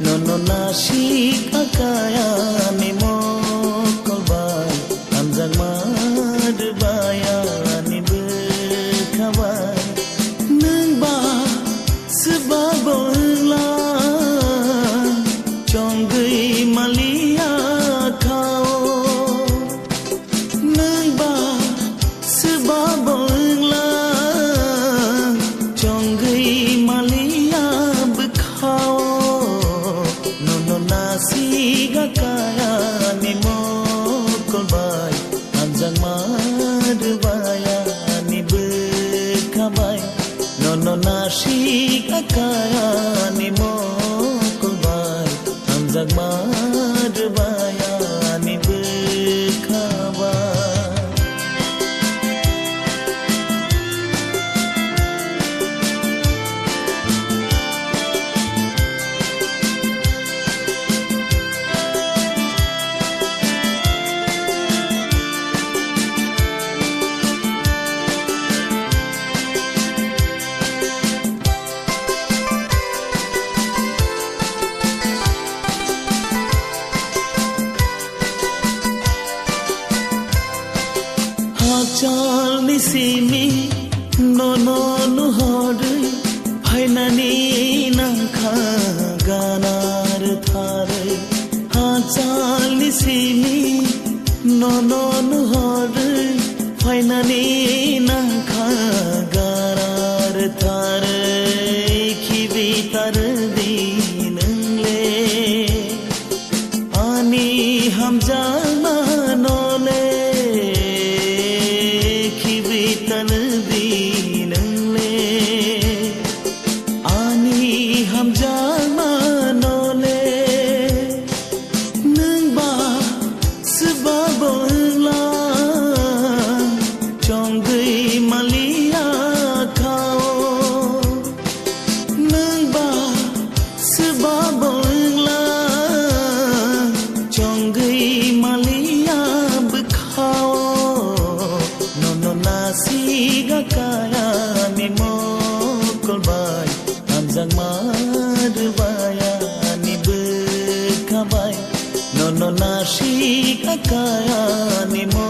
nono nasi kakaya ni mo kolbai amjang madbaya ni berkabai nengba sebabla chonggai malia kau nengba sebabla chonggai malia bekau nono nasi kakaya ni mo kolbai amjang madbaya ni berkabai nono nasi kakaya ni mo kolbai amjang madbaya ni berkabai Chal ni simi nono nuhori phainani nangkha ganar thare ha chal ni simi nono nuhori phainani nangkha ganar thare khibi tar dinle ani hamjana nole kakaya ni mo kolbai amjang madbaya ni berkabai nono nasi kakaya ni mo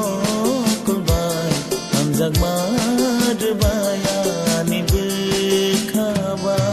kolbai amjang madbaya ni berkabai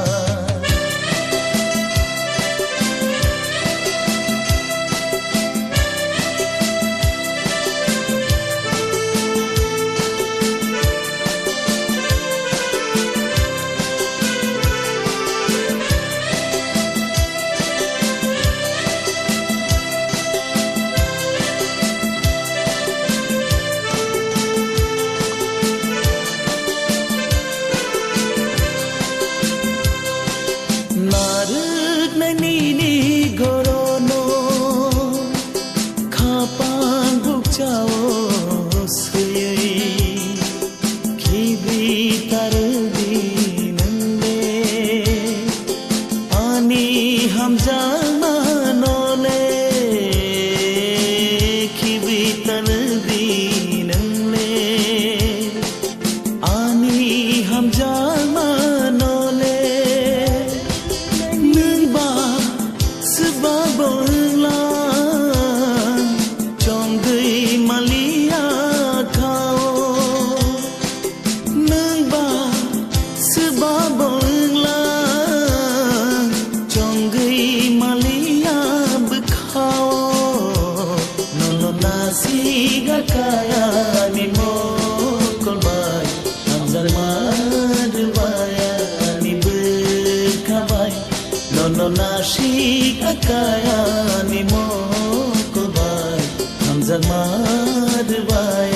kakaya ni mo kolbai amjang madbaya ni berkabai nono nasi kakaya ni mo kolbai amjang madbaya